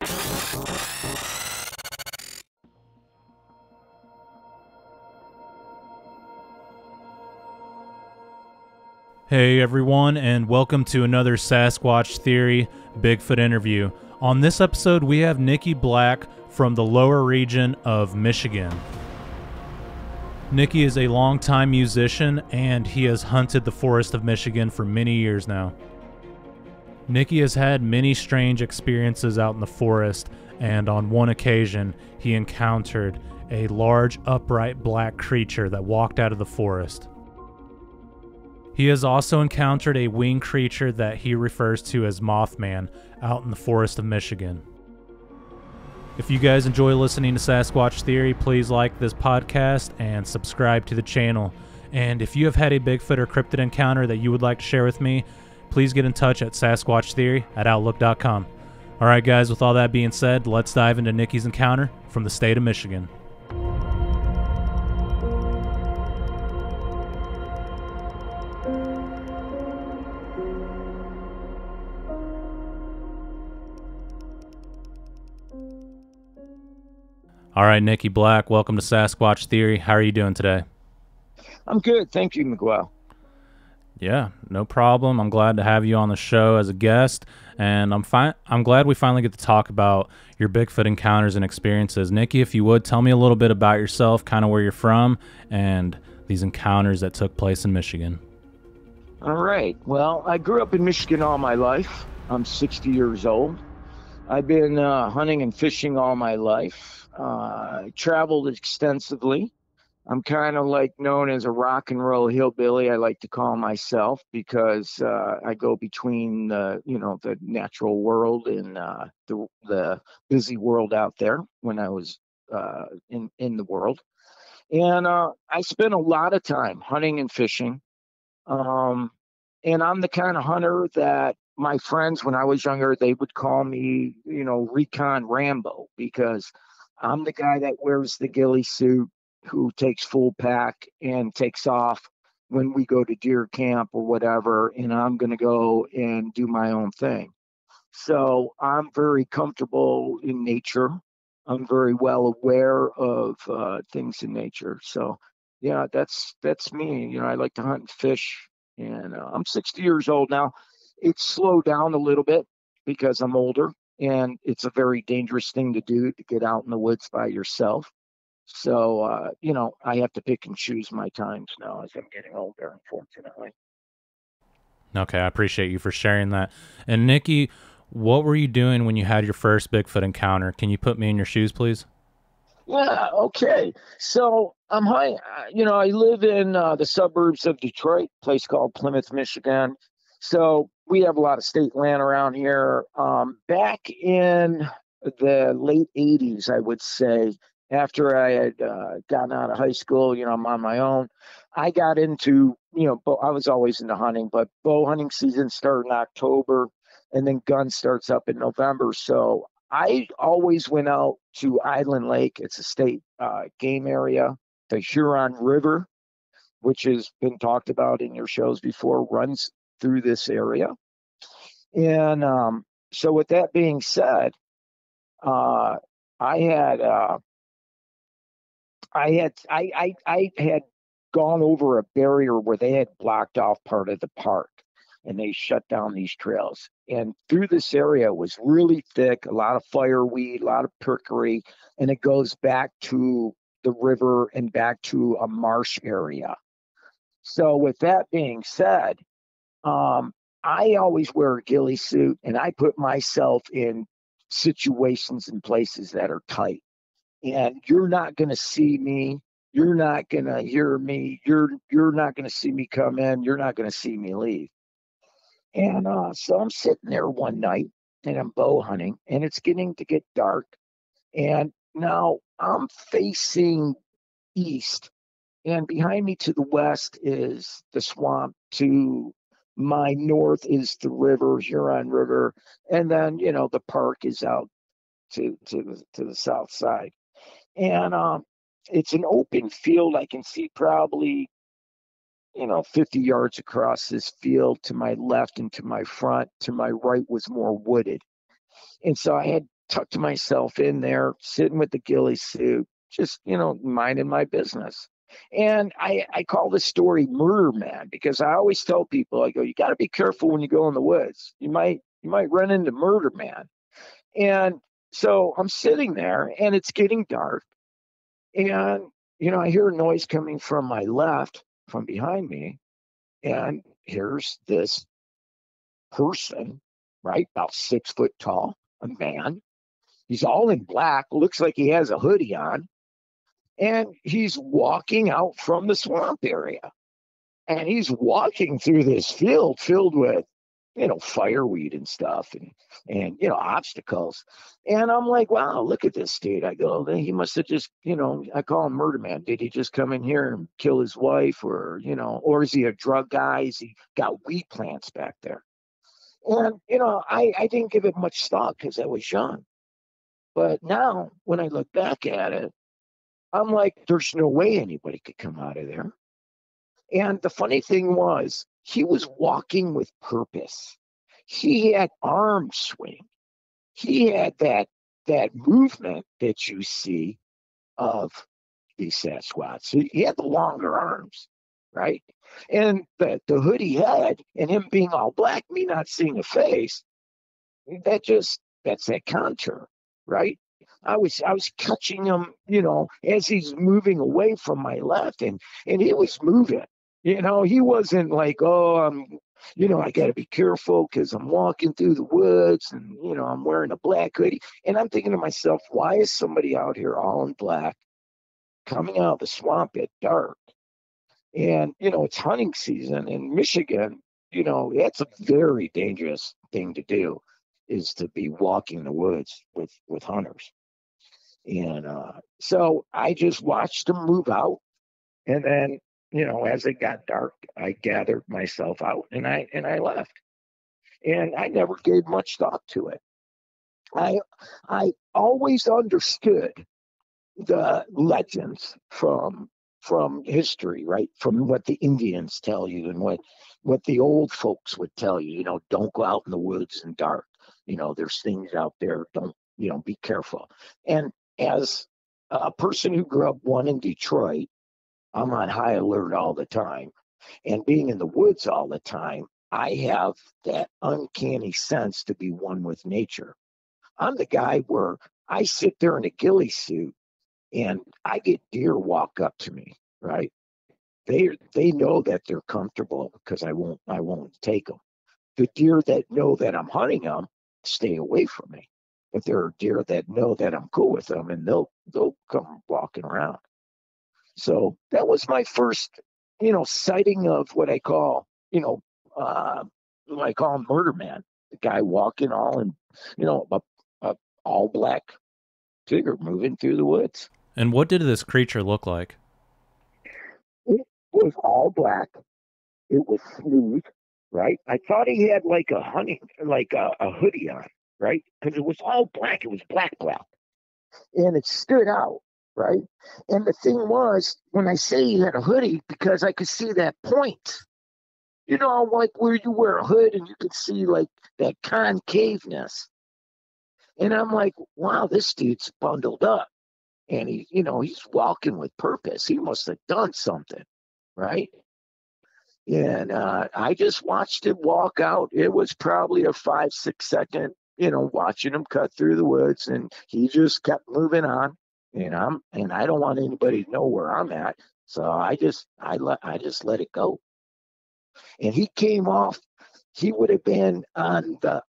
Hey everyone, and welcome to another Sasquatch Theory Bigfoot interview. On this episode, we have Nikki Black from the lower region of Michigan. Nikki is a longtime musician, and he has hunted the forest of Michigan for many years now. Nikki has had many strange experiences out in the forest, and on one occasion, he encountered a large, upright black creature that walked out of the forest. He has also encountered a winged creature that he refers to as Mothman out in the forest of Michigan. If you guys enjoy listening to Sasquatch Theory, please like this podcast and subscribe to the channel. And if you have had a Bigfoot or cryptid encounter that you would like to share with me, please get in touch at sasquatchtheory@outlook.com. Alright guys, with all that being said, let's dive into Nikki's encounter from the state of Michigan. All right, Nikki Black, welcome to Sasquatch Theory. How are you doing today? I'm good. Thank you, Miguel. Yeah, no problem. I'm glad to have you on the show as a guest, and I'm glad we finally get to talk about your Bigfoot encounters and experiences. Nikki, if you would, tell me a little bit about yourself, kind of where you're from, and these encounters that took place in Michigan. All right. Well, I grew up in Michigan all my life. I'm 60 years old. I've been hunting and fishing all my life. I traveled extensively. I'm kind of like known as a rock and roll hillbilly, I like to call myself, because I go between the natural world and the busy world out there when I was in the world. And I spent a lot of time hunting and fishing. And I'm the kind of hunter that my friends, when I was younger, they would call me, Recon Rambo, because I'm the guy that wears the ghillie suit, who takes full pack and takes off when we go to deer camp or whatever, and I'm going to go and do my own thing. So I'm very comfortable in nature. I'm very well aware of things in nature. So yeah, that's me. I like to hunt and fish, and I'm 60 years old now. It's slowed down a little bit because I'm older, and it's a very dangerous thing to do, to get out in the woods by yourself. So, I have to pick and choose my times now as I'm getting older, unfortunately. Okay, I appreciate you for sharing that. And Nikki, what were you doing when you had your first Bigfoot encounter? Can you put me in your shoes, please? Yeah, okay. So I'm high. I live in the suburbs of Detroit, a place called Plymouth, Michigan. So we have a lot of state land around here. Back in the late 80s, I would say, after I had gotten out of high school, I'm on my own. I got into, I was always into hunting, but bow hunting season started in October, and then gun starts up in November. So I always went out to Island Lake. It's a state game area. The Huron River, which has been talked about in your shows before, runs through this area. And so with that being said, I had gone over a barrier where they had blocked off part of the park, and they shut down these trails. And through this area was really thick, a lot of fireweed, a lot of prickly, and it goes back to the river and back to a marsh area. So with that being said, I always wear a ghillie suit, and I put myself in situations and places that are tight. And you're not going to see me. You're not going to hear me. You're not going to see me come in. You're not going to see me leave. And so I'm sitting there one night, and I'm bow hunting, and it's getting to get dark. And now I'm facing east, and behind me to the west is the swamp. To my north is the river, Huron River, and then the park is out to the south side. And it's an open field. I can see probably 50 yards across this field to my left and to my front. To my right was more wooded. And so I had tucked myself in there, sitting with the ghillie suit, just, minding my business. And I call this story Murder Man because I always tell people, I go, you got to be careful when you go in the woods. You might run into Murder Man. And so I'm sitting there and it's getting dark. And, I hear a noise coming from my left, from behind me. And here's this person, right? About 6 foot tall, a man. He's all in black, looks like he has a hoodie on. And he's walking out from the swamp area. And he's walking through this field filled with, fireweed and stuff and obstacles. And I'm like, wow, look at this dude. I go, he must have just, I call him Murder Man. Did he just come in here and kill his wife or is he a drug guy? Is he got weed plants back there? And, I didn't give it much thought because I was young. But now when I look back at it, I'm like, there's no way anybody could come out of there. And the funny thing was, he was walking with purpose. He had arm swing. He had that movement that you see of these Sasquatch. He had the longer arms, right? And the hood he had, and him being all black, me not seeing a face, that's that contour, right? I was catching him, as he's moving away from my left, and he was moving. He wasn't like, oh, I got to be careful because I'm walking through the woods and, I'm wearing a black hoodie. And I'm thinking to myself, why is somebody out here all in black coming out of the swamp at dark? And, it's hunting season in Michigan. That's a very dangerous thing to do, is to be walking the woods with hunters. And so I just watched them move out. And then, as it got dark, I gathered myself out and I left. And I never gave much thought to it. I always understood the legends from history, right? From what the Indians tell you and what the old folks would tell you, don't go out in the woods in dark. There's things out there. Don't, be careful. And as a person who grew up one in Detroit, I'm on high alert all the time. And being in the woods all the time, I have that uncanny sense to be one with nature. I'm the guy where I sit there in a ghillie suit and I get deer walk up to me, right? They know that they're comfortable because I won't take them. The deer that know that I'm hunting them stay away from me. But there are deer that know that I'm cool with them and they'll come walking around. So that was my first, sighting of what I call, Murder Man, the guy walking all in, a all black figure moving through the woods. And what did this creature look like? It was all black. It was smooth, right? I thought he had like a hoodie on, right? Because it was all black. It was black. And it stood out, right? And the thing was, when I say he had a hoodie, because I could see that point. Like where you wear a hood and you could see like that concaveness. And I'm like, wow, this dude's bundled up. And he's walking with purpose. He must have done something, right? And I just watched him walk out. It was probably a 5-6 second, watching him cut through the woods, and he just kept moving on. And I don't want anybody to know where I'm at, so I just let it go. And he came off. He would have been on the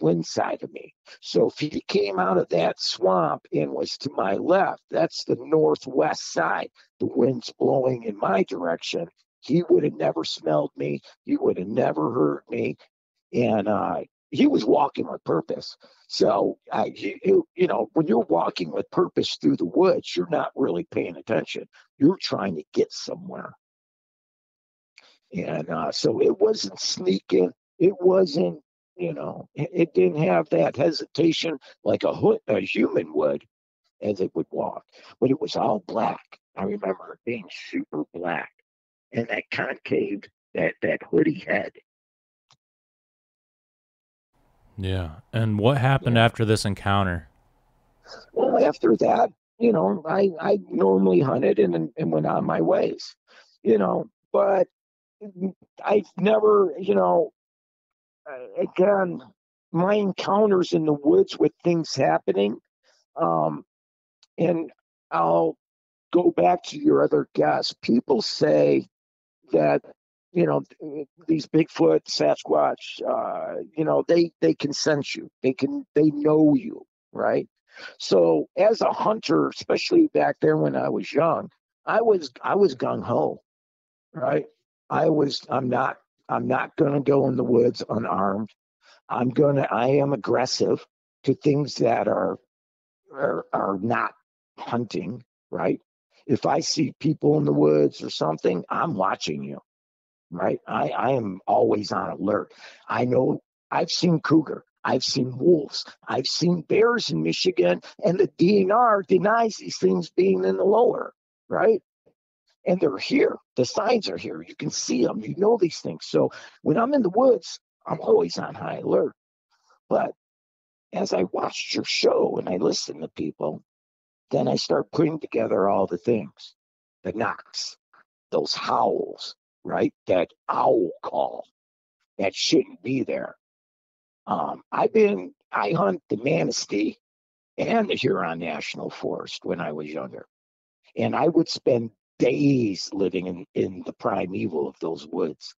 wind side of me. So if he came out of that swamp and was to my left, that's the northwest side. The wind's blowing in my direction. He would have never smelled me. He would have never heard me. And he was walking with purpose. So, when you're walking with purpose through the woods, you're not really paying attention. You're trying to get somewhere. And so it wasn't sneaking. It wasn't, it didn't have that hesitation like a human would as it would walk. But it was all black. I remember it being super black. And that concave, that hoodie head. Yeah. And what happened Yeah. after this encounter? Well, after that, I normally hunted and went on my ways, but I've never, again, my encounters in the woods with things happening, um, and I'll go back to your other guess. People say that, these Bigfoot, Sasquatch, they can sense you. They know you, right? So as a hunter, especially back there when I was young, I was gung ho, right? I'm not gonna go in the woods unarmed. I am aggressive to things that are not hunting, right? If I see people in the woods or something, I'm watching you, right? I am always on alert. I know I've seen cougar, I've seen wolves, I've seen bears in Michigan, and the DNR denies these things being in the lower, right? And they're here. The signs are here. You can see them. You know these things. So when I'm in the woods, I'm always on high alert. But as I watched your show and I listened to people, then I start putting together all the things, the knocks, those howls, right? That owl call that shouldn't be there. I hunt the Manistee and the Huron National Forest when I was younger. And I would spend days living in the primeval of those woods.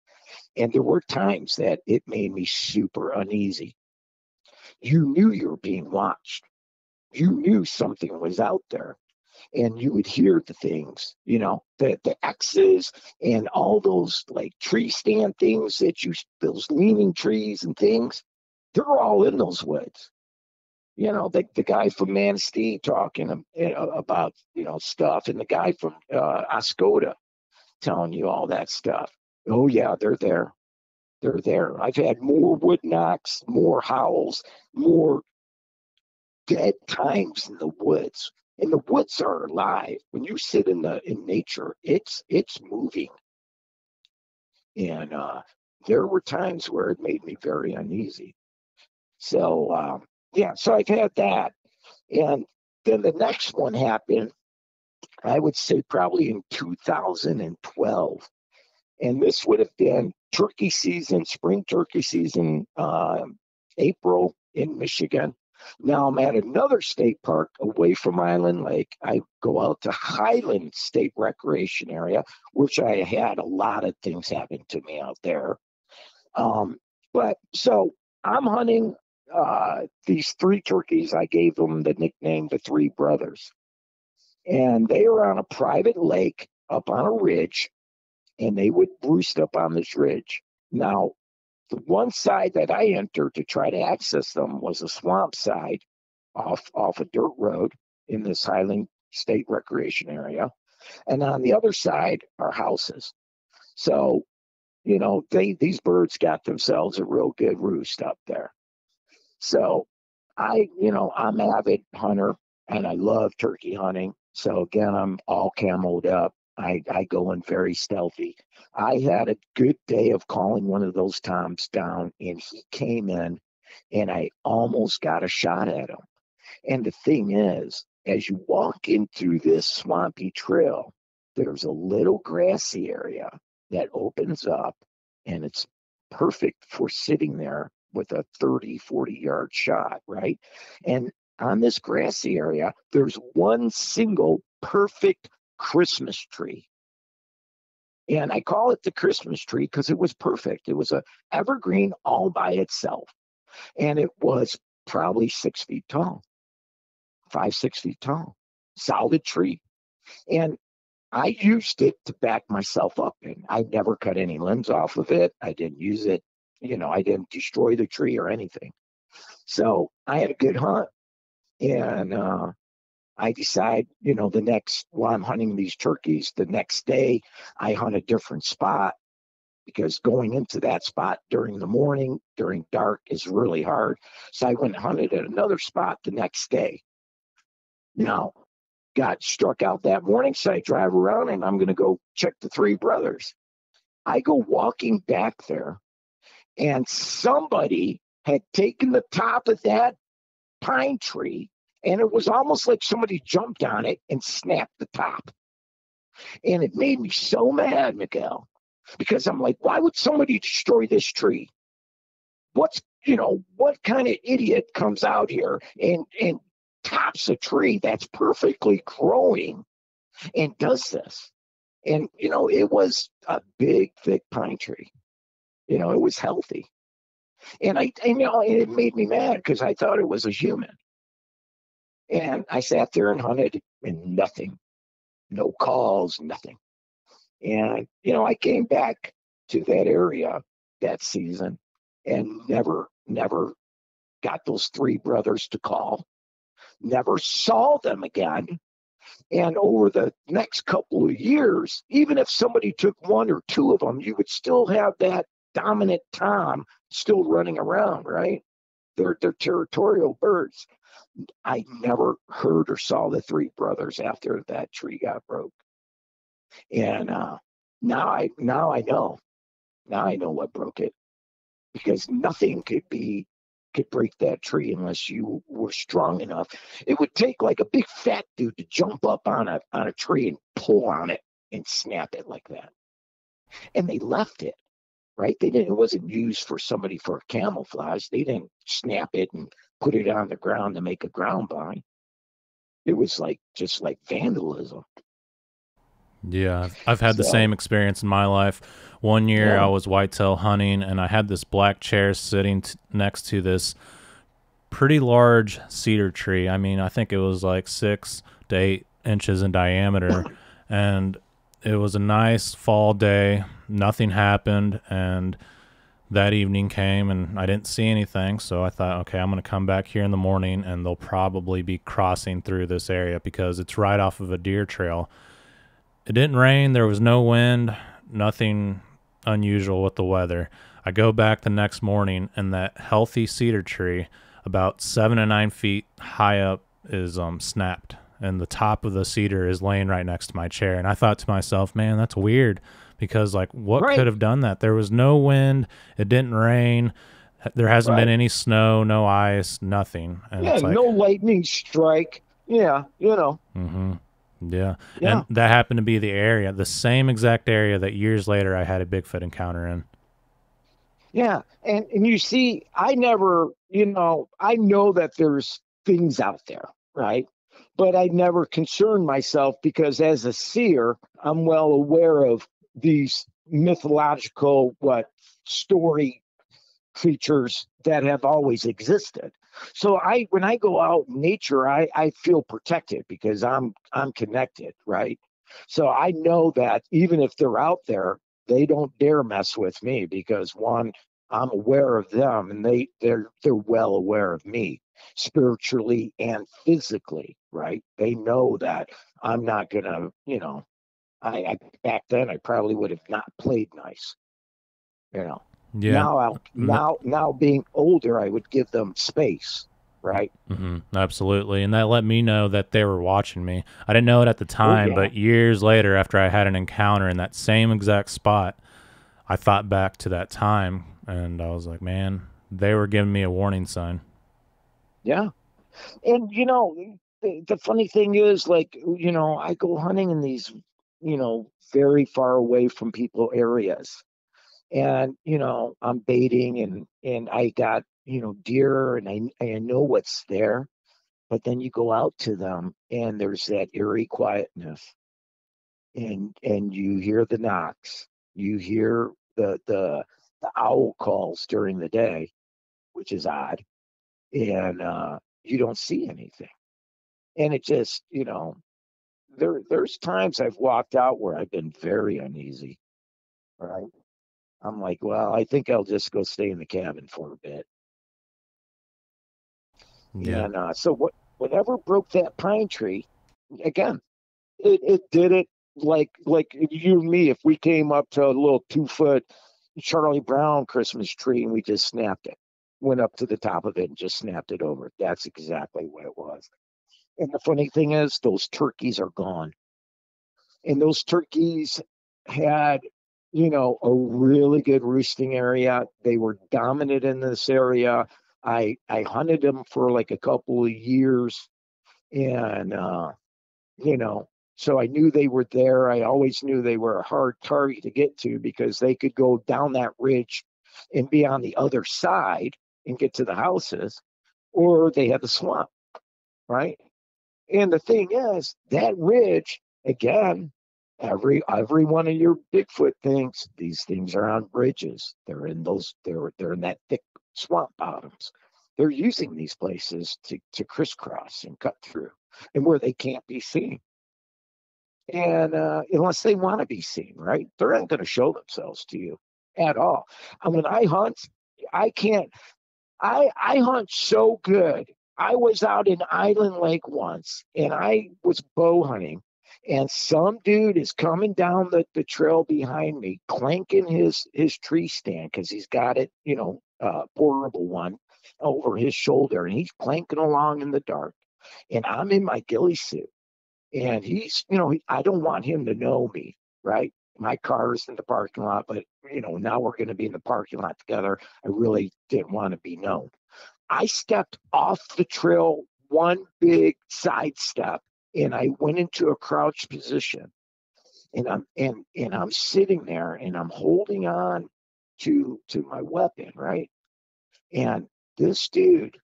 And there were times that it made me super uneasy. You knew you were being watched. You knew something was out there. And you would hear the things, the X's and all those like tree stand things those leaning trees and things, they're all in those woods. The guy from Manistee talking about, stuff, and the guy from Oscoda telling you all that stuff. Oh, yeah, they're there. They're there. I've had more wood knocks, more howls, more dead times in the woods. And the woods are alive. When you sit in nature, it's moving. And there were times where it made me very uneasy. So yeah, so I've had that. And then the next one happened, I would say probably in 2012. And this would have been turkey season, spring turkey season, April in Michigan. Now I'm at another state park away from Island Lake. I go out to Highland State Recreation Area, which I had a lot of things happen to me out there. But so I'm hunting these three turkeys. I gave them the nickname the Three Brothers. And they were on a private lake up on a ridge, and they would roost up on this ridge. Now, the one side that I entered to try to access them was a swamp side off a dirt road in this Highland State Recreation Area. And on the other side are houses. So, these birds got themselves a real good roost up there. So I'm an avid hunter and I love turkey hunting. So again, I'm all camoed up. I go in very stealthy. I had a good day of calling one of those toms down, and he came in and I almost got a shot at him. And the thing is, as you walk into this swampy trail, there's a little grassy area that opens up, and it's perfect for sitting there with a 30, 40-yard shot, right? And on this grassy area, there's one single perfect Christmas tree. And I call it the Christmas tree because it was perfect. It was a evergreen all by itself. And it was probably 6 feet tall, 5, 6 feet tall, solid tree. And I used it to back myself up in. I never cut any limbs off of it. I didn't use it. I didn't destroy the tree or anything. So I had a good hunt. And I decide, while I'm hunting these turkeys, the next day I hunt a different spot, because going into that spot during the morning, during dark, is really hard. So I went and hunted at another spot the next day. Now, got struck out that morning, so I drive around and I'm going to go check the Three Brothers. I go walking back there, and somebody had taken the top of that pine tree, and it was almost like somebody jumped on it and snapped the top. And it made me so mad, Miguel, because I'm like, why would somebody destroy this tree? What kind of idiot comes out here and tops a tree that's perfectly growing and does this? And, it was a big, thick pine tree. It was healthy. And it made me mad because I thought it was a human. And I sat there and hunted and nothing, no calls, nothing. And, I came back to that area that season and never got those three brothers to call, never saw them again. And over the next couple of years, even if somebody took one or two of them, you would still have that dominant Tom still running around, right? They're territorial birds. I never heard or saw the three brothers after that tree got broke. And now I know. Now I know what broke it, because nothing could break that tree unless you were strong enough. It would take like a big fat dude to jump up on a tree and pull on it and snap it like that. And they left it, right? It wasn't used for somebody for camouflage. They didn't snap it and put it on the ground to make a ground blind. It was just like vandalism. Yeah, I've had the same experience in my life. One year I was whitetail hunting, and I had this black chair sitting next to this pretty large cedar tree. I mean, I think it was like 6 to 8 inches in diameter, and it was a nice fall day. Nothing happened, and that evening came, and I didn't see anything, so I thought, okay, I'm going to come back here in the morning, and they'll probably be crossing through this area because it's right off of a deer trail. It didn't rain. There was no wind, nothing unusual with the weather. I go back the next morning, and that healthy cedar tree, about 7 to 9 feet high up, is snapped, and the top of the cedar is laying right next to my chair. And I thought to myself, man, that's weird, because what could have done that? There was no wind. It didn't rain. There hasn't been any snow, no ice, nothing. And it's no lightning strike. Yeah, Mm-hmm. Yeah, and that happened to be the same exact area that years later I had a Bigfoot encounter in. Yeah, and you see, I never, I know that there's things out there, right? But I never concerned myself because as a seer, I'm well aware of these mythological, story creatures that have always existed. So when I go out in nature, I feel protected because I'm connected, right? So I know that even if they're out there, they don't dare mess with me because one, I'm aware of them, and they're well aware of me spiritually and physically, right? They know that I'm not gonna, I back then I probably would have not played nice, Yeah. Now being older, I would give them space, right? Mm-hmm. Absolutely. And that let me know that they were watching me. I didn't know it at the time, but years later, after I had an encounter in that same exact spot, I thought back to that time, and I was like, man, they were giving me a warning sign. Yeah. And, the funny thing is, I go hunting in these, very far away from people areas. And, I'm baiting and I got, deer, and I know what's there. But then you go out to them and there's that eerie quietness. And you hear the knocks. You hear the owl calls during the day, which is odd. And you don't see anything. And it just, there's times I've walked out where I've been very uneasy. Right. I'm like, well, I think I'll just go stay in the cabin for a bit. Yeah. And so whatever broke that pine tree, again, it did it like you and me. If we came up to a little 2-foot Charlie Brown Christmas tree and we just snapped it, went up to the top of it and just snapped it over. That's exactly what it was. And the funny thing is, those turkeys are gone. And those turkeys had a really good roosting area. They were dominant in this area. I hunted them for like a couple of years, and you know, so I knew they were there. I always knew they were a hard target to get to because they could go down that ridge and be on the other side and get to the houses, or they had the swamp, right? And the thing is, that ridge, again, every one of your Bigfoot things, these things are on bridges. They're in that thick swamp bottoms. They're using these places to crisscross and cut through, and where they can't be seen. And unless they want to be seen, right? They're not going to show themselves to you at all. And when I hunt, I can't. I hunt so good. I was out in Island Lake once, and I was bow hunting, and some dude is coming down the trail behind me, clanking his tree stand because he's got it, portable one over his shoulder, and he's clanking along in the dark, and I'm in my ghillie suit, and he's, I don't want him to know me, right? My car is in the parking lot, but now we're going to be in the parking lot together. I really didn't want to be known. I stepped off the trail, one big side step, and I went into a crouched position. And I'm sitting there, and I'm holding on to my weapon, right? And this dude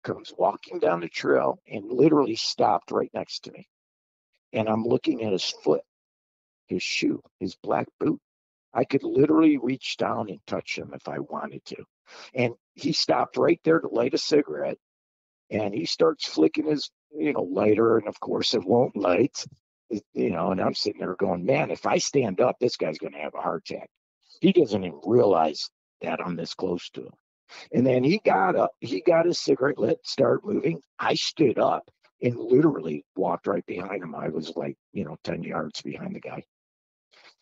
comes walking down the trail and literally stopped right next to me. And I'm looking at his foot, his shoe, his black boot. I could literally reach down and touch him if I wanted to. And he stopped right there to light a cigarette, and he starts flicking his, lighter, and of course it won't light, and I'm sitting there going, man, if I stand up, this guy's going to have a heart attack. He doesn't even realize that I'm this close to him. And then he got up, he got his cigarette lit, started moving. I stood up and literally walked right behind him. I was like, 10 yards behind the guy.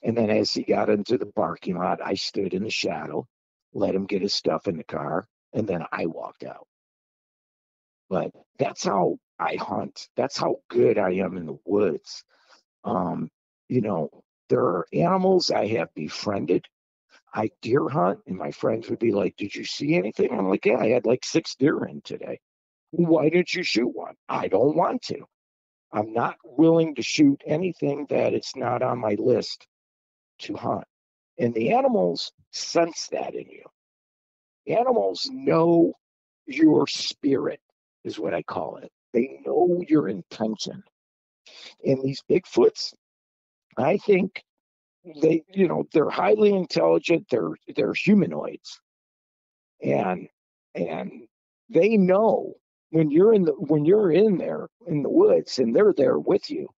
And then as he got into the parking lot, I stood in the shadow, let him get his stuff in the car, and then I walked out. But that's how I hunt. That's how good I am in the woods. Um, there are animals I have befriended. I deer hunt, and my friends would be like, "Did you see anything?" I'm like, "Yeah, I had like 6 deer in today." "Why didn't you shoot one?" "I don't want to. I'm not willing to shoot anything that it's not on my list to hunt." And the animals sense that in you. Animals know your spirit, is what I call it. They know your intention. And these Bigfoots, I think they're highly intelligent. They're humanoids, and and they know when you're in there in the woods and they're there with you.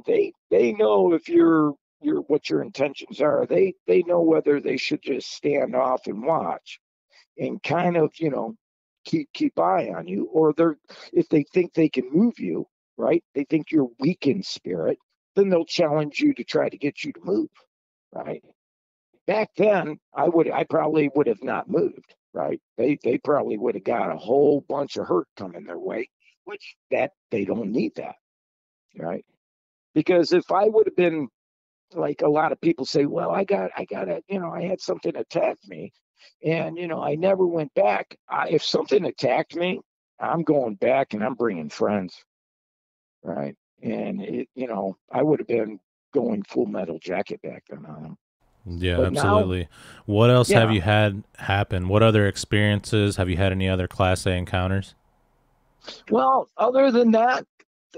They know if you're what your intentions are. They know whether they should just stand off and watch and kind of, keep eye on you, or if they think they can move you, right? They think you're weak in spirit, then they'll challenge you to try to get you to move, right? Back then, I probably would have not moved, right? They probably would have got a whole bunch of hurt coming their way, which that they don't need that, right? Because if I would have been like a lot of people say, well, I had something attack me, and I never went back. If something attacked me, I'm going back and I'm bringing friends, right? And I would have been going Full Metal Jacket back then on them. Yeah, But now, absolutely. What else have yeah. you had happen? What other experiences? Have you had any other Class A encounters? Well, other than that,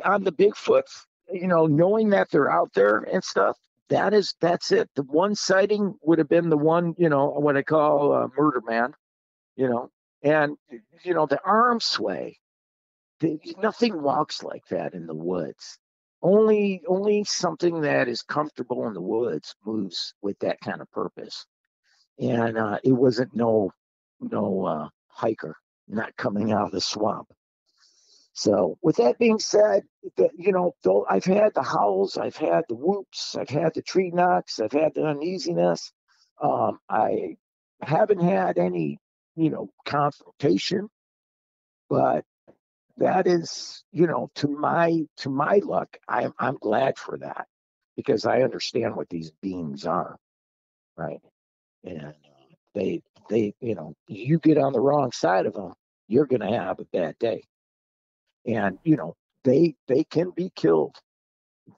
on the Bigfoots, knowing that they're out there and stuff, that's it. The one sighting would have been the one, what I call Murder Man, you know, and the arm sway. Nothing walks like that in the woods. Only something that is comfortable in the woods moves with that kind of purpose. And it wasn't no hiker, not coming out of the swamp. So, with that being said, though I've had the howls, I've had the whoops, I've had the tree knocks, I've had the uneasiness. I haven't had any, confrontation, but that is, to my luck, I'm glad for that because I understand what these beings are. right? And you get on the wrong side of them, you're going to have a bad day. And they can be killed.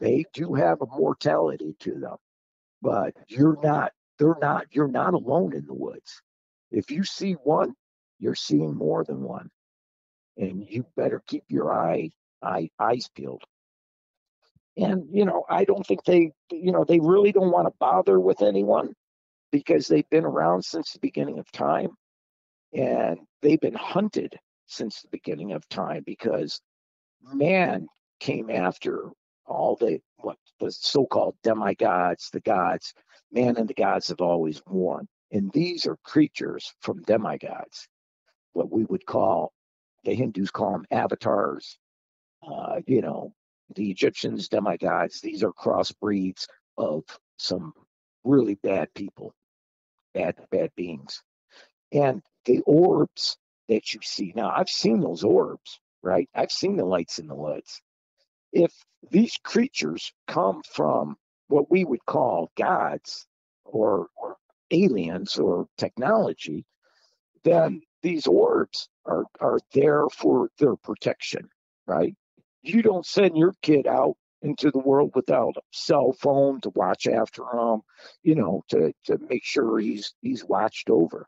They do have a mortality to them, but you're not alone in the woods. If you see one, you're seeing more than one, and you better keep your eyes peeled. And I don't think they really don't want to bother with anyone because they've been around since the beginning of time, and they've been hunted since the beginning of time because man came after all the so-called demigods, the gods. Man and the gods have always won, and these are creatures from demigods, what we would call, the Hindus call them avatars. The Egyptians demigods. These are crossbreeds of some really bad people, bad beings. And the orbs that you see now, I've seen those orbs, right? I've seen the lights in the woods. If these creatures come from what we would call gods or aliens or technology, then these orbs are there for their protection, right? You don't send your kid out into the world without a cell phone to watch after him, to make sure he's watched over.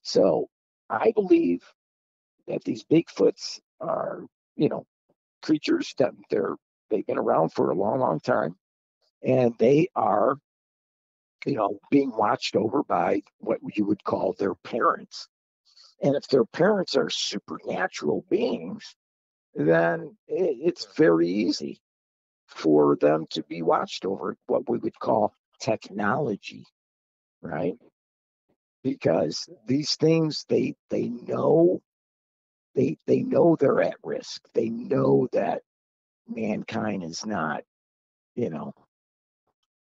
So I believe that these Bigfoots are, creatures that they've been around for a long, long time, and they are, being watched over by what you would call their parents. And if their parents are supernatural beings, then it's very easy for them to be watched over, what we would call technology, right? Because these things, they know they're at risk. They know that mankind is not, you know,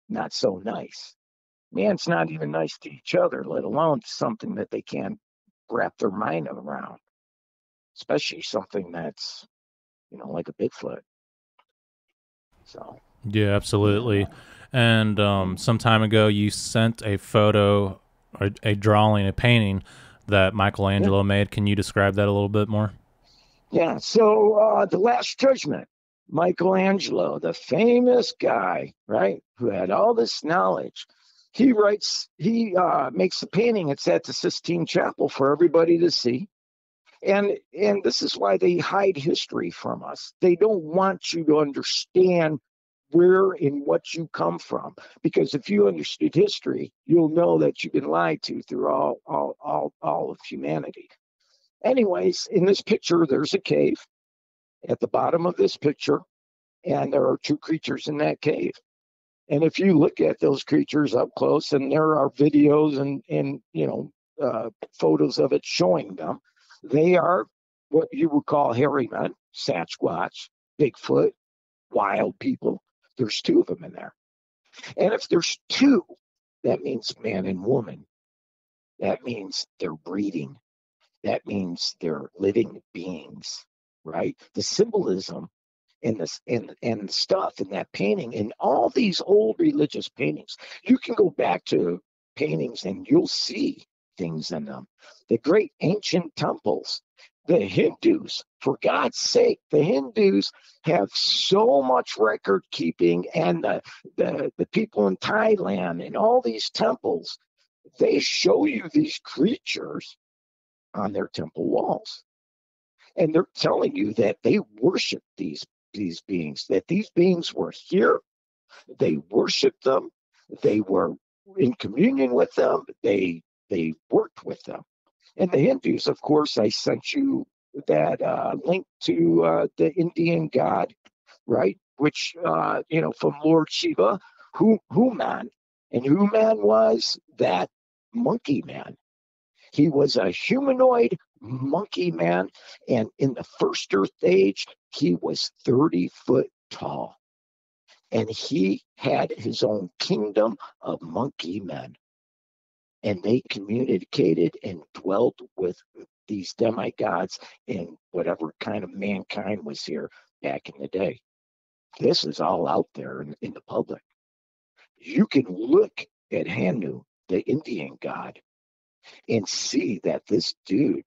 not so nice. Man's not even nice to each other, let alone something that they can't wrap their mind around, especially something that's, like a Bigfoot. So, Yeah, and absolutely. And some time ago, you sent a photo, or a drawing, a painting that yeah, Michelangelo made. Can you describe that a little bit more? yeah. So, the Last Judgment, Michelangelo, the famous guy, right, who had all this knowledge. He makes the painting. It's at the Sistine Chapel for everybody to see. And this is why they hide history from us. They don't want you to understand where and what you come from, because if you understood history, you'll know that you've been lied to through all of humanity. Anyways, in this picture, there's a cave at the bottom of this picture, and there are two creatures in that cave. And if you look at those creatures up close, and there are videos and photos of it showing them, they are what you would call hairy men, Sasquatch, Bigfoot, wild people. There's two of them in there. And if there's two, that means man and woman. That means they're breeding. That means they're living beings, right? The symbolism and this and stuff in that painting and all these old religious paintings. You can go back to paintings and you'll see things in them. The great ancient temples, the Hindus, for God's sake, the Hindus have so much record keeping, and the people in Thailand and all these temples, they show you these creatures on their temple walls. And they're telling you that they worship these beings, that these beings were here, they worshiped them, they were in communion with them, they worked with them. And the Hindus, of course, I sent you that link to the Indian god, right? Which from Lord Shiva, Human, and Human was that monkey man. He was a humanoid monkey man, and in the first Earth age, he was 30 foot tall. And he had his own kingdom of monkey men. And they communicated and dwelt with these demigods and whatever kind of mankind was here back in the day. This is all out there in the public. You can look at Hanu the Indian god, and see that this dude,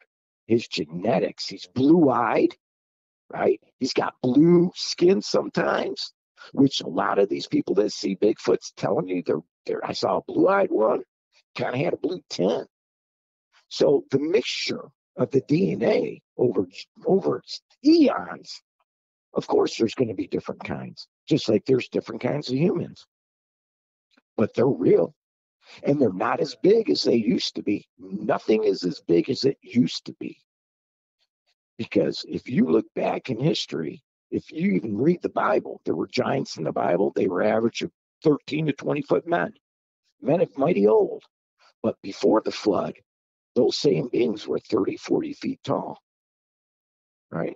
his genetics, he's blue-eyed, right? He's got blue skin sometimes, which a lot of these people that see Bigfoot's telling you I saw a blue-eyed one, kind of had a blue tint. So the mixture of the DNA over eons, of course, there's going to be different kinds, just like there's different kinds of humans, but they're real. And they're not as big as they used to be. Nothing is as big as it used to be. Because if you look back in history, if you even read the Bible, there were giants in the Bible. They were average of 13 to 20 foot men of mighty old. But before the flood, those same beings were 30, 40 feet tall. Right?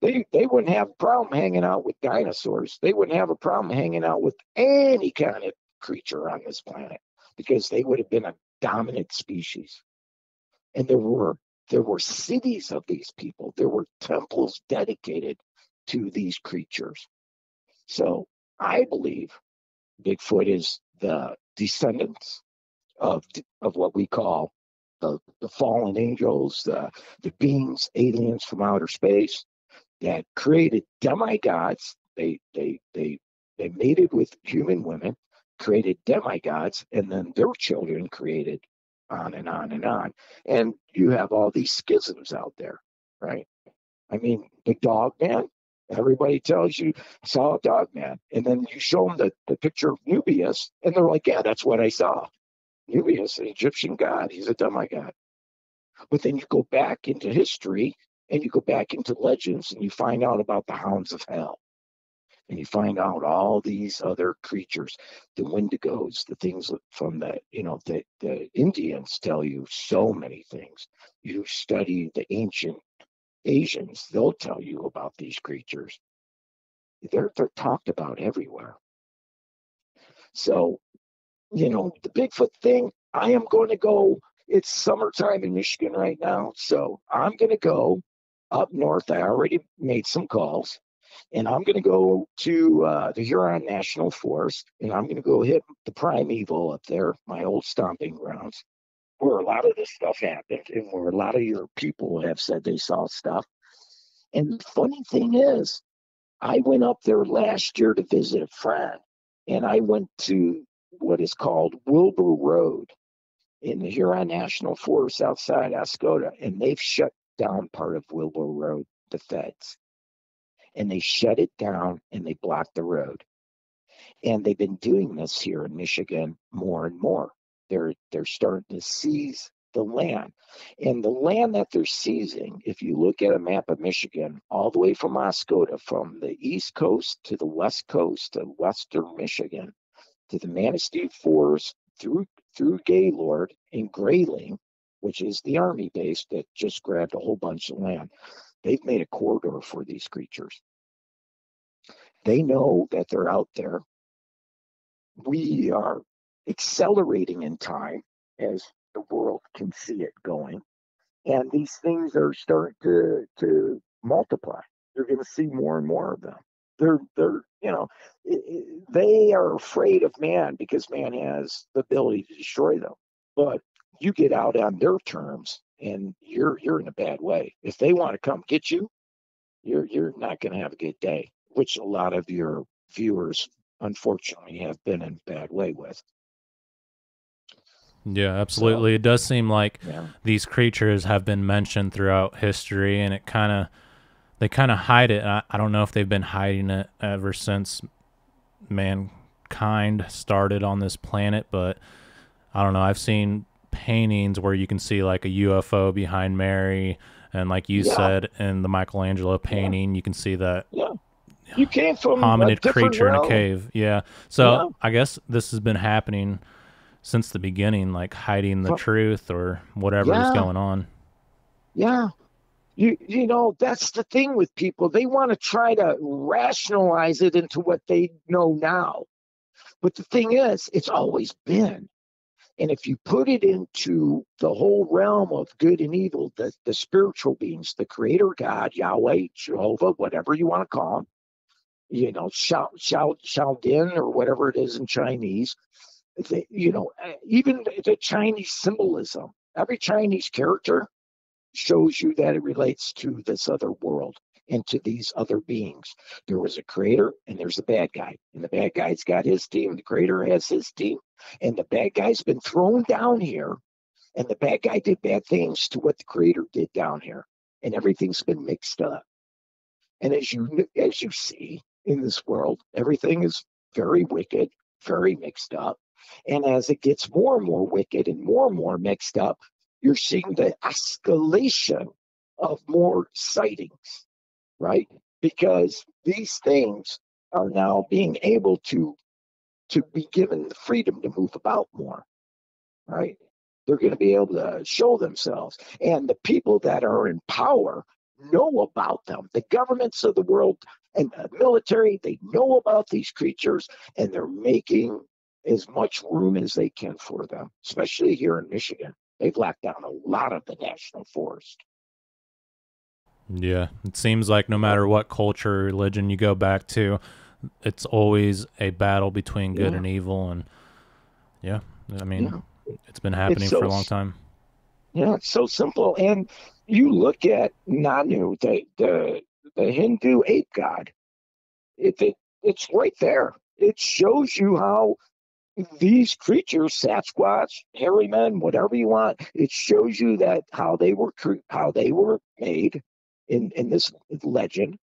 They wouldn't have a problem hanging out with dinosaurs. They wouldn't have a problem hanging out with any kind of creature on this planet, because they would have been a dominant species. And there were cities of these people. There were temples dedicated to these creatures. So I believe Bigfoot is the descendants of what we call the fallen angels, the beings, aliens from outer space that created demigods. They mated with human women, created demigods, and then their children created on and on and on. And you have all these schisms out there, right? I mean, the dog man, everybody tells you, I saw a dog man. And then you show them the picture of Nubius, and they're like, yeah, that's what I saw. Nubius, an Egyptian god, he's a demigod. But then you go back into history, and you go back into legends, and you find out about the hounds of hell. And you find out all these other creatures, the Wendigos, the things from the Indians tell you so many things. You study the ancient Asians, they'll tell you about these creatures. They're talked about everywhere. So, the Bigfoot thing, I am going to go, it's summertime in Michigan right now, so I'm going to go up north. I already made some calls. And I'm going to go to the Huron National Forest, and I'm going to go hit the primeval up there, my old stomping grounds, where a lot of this stuff happened and where a lot of your people have said they saw stuff. And the funny thing is, I went up there last year to visit a friend, and I went to what is called Wilbur Road in the Huron National Forest outside Ascota, and they've shut down part of Wilbur Road, the feds. And they shut it down and they blocked the road. And they've been doing this here in Michigan more and more. They're starting to seize the land. And the land that they're seizing, if you look at a map of Michigan, all the way from Ascota, from the east coast to the west coast to western Michigan, to the Manistee Forest, through Gaylord and Grayling, which is the Army base that just grabbed a whole bunch of land. They've made a corridor for these creatures. They know that they're out there. We are accelerating in time as the world can see it going. And these things are starting to multiply. You're going to see more and more of them. They are afraid of man because man has the ability to destroy them. But you get out on their terms, and you're in a bad way. If they want to come get you, you're not going to have a good day, which a lot of your viewers, unfortunately, have been in a bad way with. Yeah, absolutely. So, it does seem like these creatures have been mentioned throughout history, and they kind of hide it. I don't know if they've been hiding it ever since mankind started on this planet, but I don't know. I've seen paintings where you can see like a UFO behind Mary, and like you said in the Michelangelo painting, you can see that you came from hominid creature realm. in a cave. Yeah. So I guess this has been happening since the beginning, like hiding the truth or whatever is going on. Yeah. You know, that's the thing with people. They want to try to rationalize it into what they know now. But the thing is, it's always been. And if you put it into the whole realm of good and evil, the spiritual beings, the creator God, Yahweh, Jehovah, whatever you want to call them, you know, Shaodin or whatever it is in Chinese, Even the Chinese symbolism, every Chinese character shows you that it relates to this other world and to these other beings. There was a creator and there's a bad guy. And the bad guy's got his team, the creator has his team, and the bad guy's been thrown down here, and the bad guy did bad things to what the creator did down here. And everything's been mixed up. And as you see in this world, everything is very wicked, very mixed up. And as it gets more and more wicked and more mixed up, you're seeing the escalation of more sightings, right? Because these things are now being able to be given the freedom to move about more, right? They're going to be able to show themselves. And the people that are in power know about them. The governments of the world and the military, they know about these creatures, and they're making as much room as they can for them, especially here in Michigan. They've locked down a lot of the national forest. Yeah, it seems like no matter what culture or religion you go back to, it's always a battle between good and evil. And yeah, I mean, it's been happening for a long time. Yeah, it's so simple. And you look at Nanu, the Hindu ape god. It's right there. It shows you how these creatures, Sasquatch, hairy men, whatever you want, it shows you that how they were made in this legend,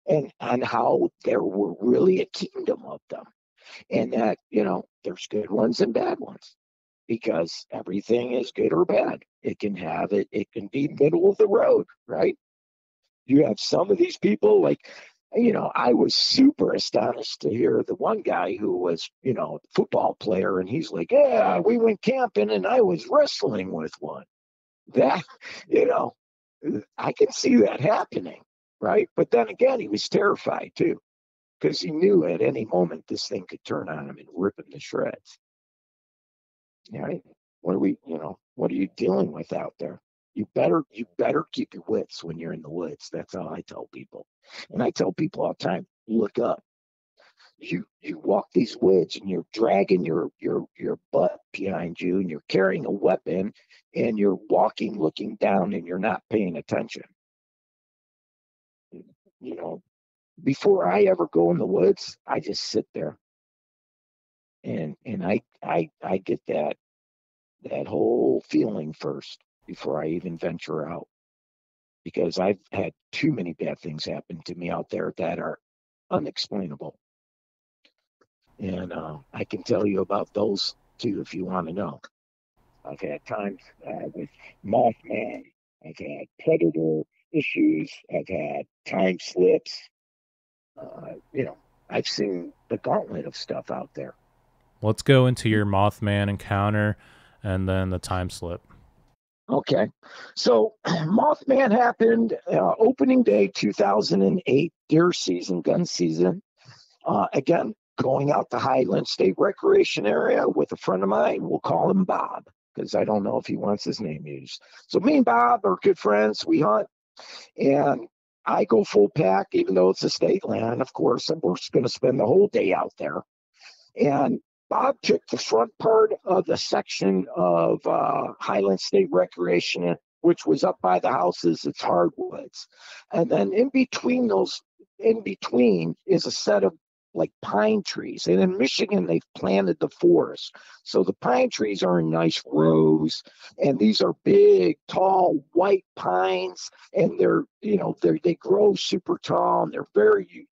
and how there were really a kingdom of them, and that there's good ones and bad ones, because everything is good or bad. It can be middle of the road, right? You have some of these people, like, I was super astonished to hear the one guy who was, a football player, and he's like, yeah, we went camping and I was wrestling with one. That, I can see that happening, right? But then again, he was terrified too, because he knew at any moment this thing could turn on him and rip him to shreds. Right? What are you dealing with out there? You better keep your wits when you're in the woods. That's all I tell people. And I tell people all the time, look up. You walk these woods and you're dragging your butt behind you, and you're carrying a weapon, and you're walking looking down, and you're not paying attention. Before I ever go in the woods, I just sit there. And I get that whole feeling first before I even venture out, because I've had too many bad things happen to me out there that are unexplainable. And I can tell you about those too if you want to know. I've had times with Mothman. I've had predator issues. I've had time slips. I've seen the gauntlet of stuff out there. Let's go into your Mothman encounter and then the time slip. Okay. So Mothman happened opening day 2008, deer season, gun season. Again, going out to Highland State Recreation Area with a friend of mine. We'll call him Bob, because I don't know if he wants his name used. So me and Bob are good friends. We hunt, and I go full pack, even though it's a state land, of course, and we're going to spend the whole day out there. And Bob took the front part of the section of Highland State Recreation, which was up by the houses. It's hardwoods. And then in between is a set of like pine trees. And in Michigan, they've planted the forest. So the pine trees are in nice rows, and these are big, tall, white pines, and they grow super tall, and they're very,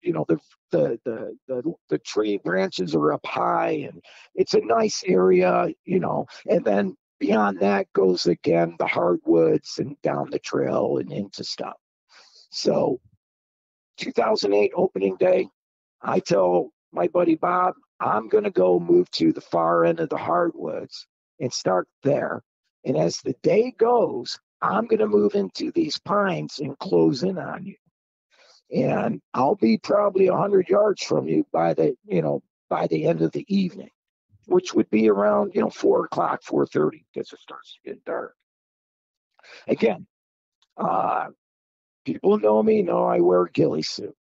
the tree branches are up high, and it's a nice area, and then beyond that goes again the hardwoods and down the trail and into stuff. So 2008 opening day, I tell my buddy Bob, I'm going to go move to the far end of the hardwoods and start there. And as the day goes, I'm going to move into these pines and close in on you. And I'll be probably 100 yards from you by the end of the evening, which would be around, 4 o'clock, 4:30, because it starts to get dark. Again, people know me, know I wear a ghillie suit.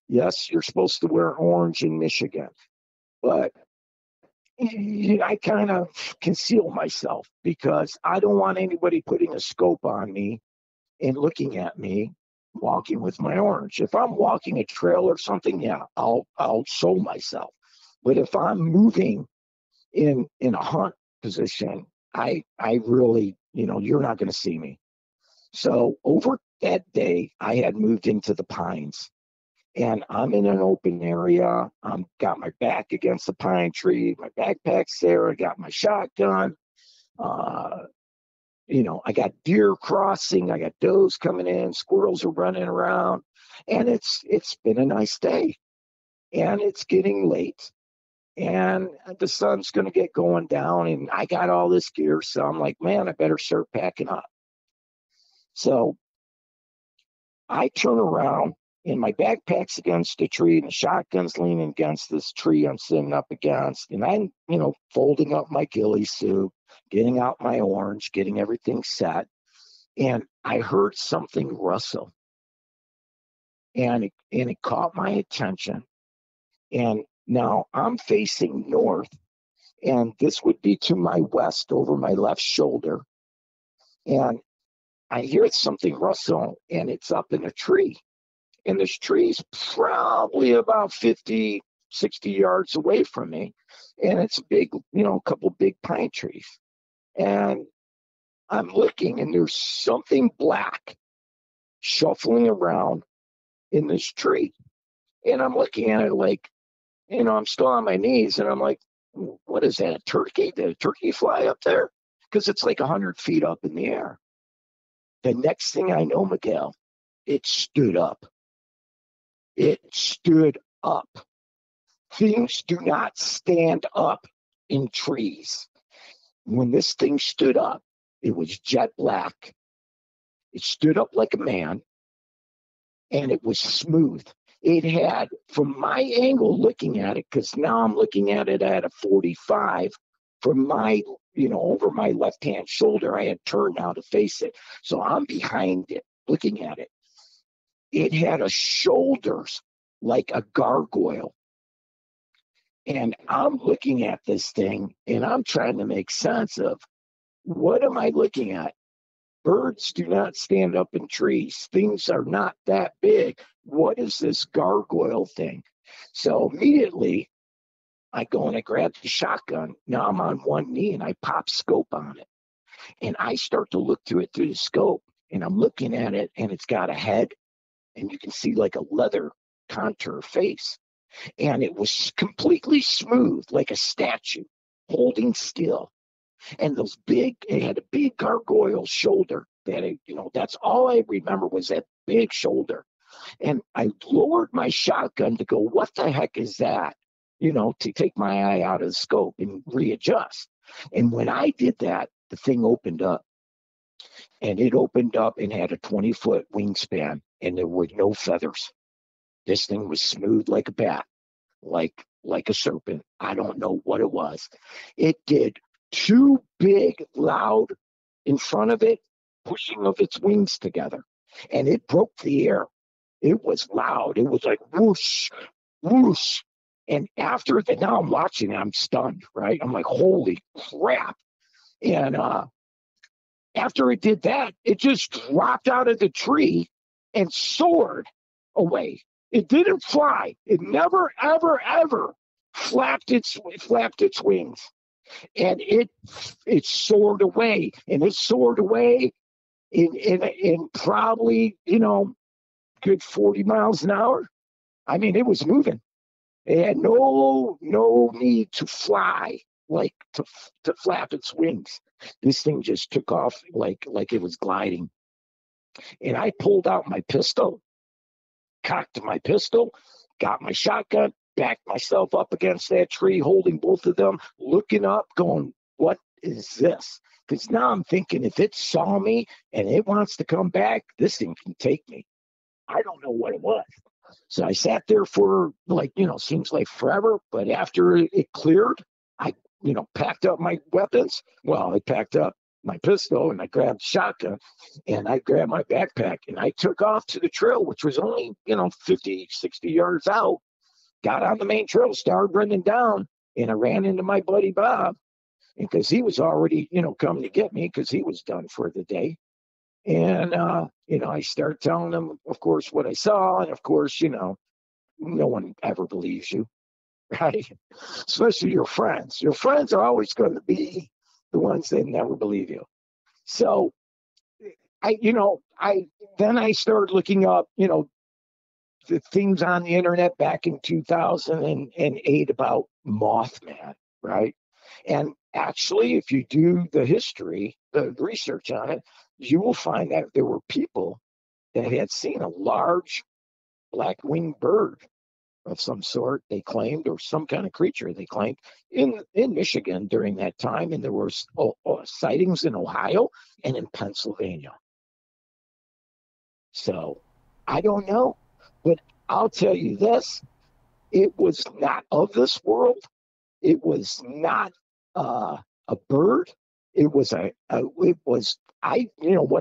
Yes, you're supposed to wear orange in Michigan, but I kind of conceal myself because I don't want anybody putting a scope on me and looking at me walking with my orange. If I'm walking a trail or something, yeah, I'll show myself. But if I'm moving in a hunt position, I really, you're not going to see me. So over that day, I had moved into the pines, and I'm in an open area. I'm got my back against the pine tree. My backpack's there. I got my shotgun. Uh, I got deer crossing. I got does coming in. Squirrels are running around, and it's been a nice day. And it's getting late, and the sun's going to get going down. And I got all this gear, so I'm like, man, I better start packing up. So I turn around and my backpack's against the tree and the shotgun's leaning against this tree I'm sitting up against. And I'm, folding up my ghillie suit, getting out my orange, getting everything set. And I heard something rustle. And it caught my attention. And now I'm facing north. And this would be to my west over my left shoulder. And I hear something rustle, and it's up in a tree. And this tree's probably about 50, 60 yards away from me. And it's a big, a couple big pine trees. And I'm looking, and there's something black shuffling around in this tree. And I'm looking at it like, I'm still on my knees, and I'm like, what is that, a turkey? Did a turkey fly up there? Because it's like 100 feet up in the air. The next thing I know, Miguel, it stood up. It stood up. Things do not stand up in trees. When this thing stood up, it was jet black. It stood up like a man, and it was smooth. It had, from my angle looking at it, because now I'm looking at it at a 45, from my, over my left-hand shoulder, I had turned now to face it. So I'm behind it, looking at it. It had a shoulders like a gargoyle. And I'm looking at this thing, and I'm trying to make sense of, what am I looking at? Birds do not stand up in trees. Things are not that big. What is this gargoyle thing? So immediately, I go and I grab the shotgun. Now I'm on one knee, and I pop scope on it. And I start to look through it through the scope, and I'm looking at it, and it's got a head, and you can see like a leather contour face. And it was completely smooth, like a statue, holding still. And it had a big gargoyle shoulder. That's all I remember was that big shoulder. And I lowered my shotgun to go, what the heck is that? To take my eye out of the scope and readjust. And when I did that, the thing opened up. And it opened up and had a 20-foot wingspan, and there were no feathers. This thing was smooth like a bat, like a serpent. I don't know what it was. It did two big, loud, in front of it, pushing of its wings together. And it broke the air. It was loud. It was like whoosh, whoosh. And after that, now I'm watching it, I'm stunned, right? I'm like, holy crap. And after it did that, it just dropped out of the tree and soared away. It didn't fly. It never, ever, ever flapped its wings. And it soared away. And it soared away in probably, good 40 miles an hour. I mean, it was moving. It had no need to fly, like to flap its wings. This thing just took off like it was gliding. And I pulled out my pistol, cocked my pistol, got my shotgun, backed myself up against that tree, holding both of them, looking up, going, what is this? Because now I'm thinking, if it saw me and it wants to come back, this thing can take me. I don't know what it was. So I sat there for seems like forever. But after it cleared, I, packed up my weapons. Well, I packed up my pistol, and I grabbed the shotgun, and I grabbed my backpack, and I took off to the trail, which was only, 50, 60 yards out. Got on the main trail, started running down, And I ran into my buddy Bob, because he was already, coming to get me because he was done for the day. And, I started telling him, of course, what I saw. And of course, no one ever believes you, right? Especially your friends. Your friends are always going to be the ones that never believe you. So then I started looking up, the things on the internet back in 2008 about Mothman, right? And actually, if you do the history, the research on it, you will find that there were people that had seen a large black-winged bird of some sort, they claimed, or some kind of creature, they claimed, in Michigan during that time. And there were sightings in Ohio and in Pennsylvania. So I don't know, but I'll tell you this: it was not of this world. It was not a bird. It was what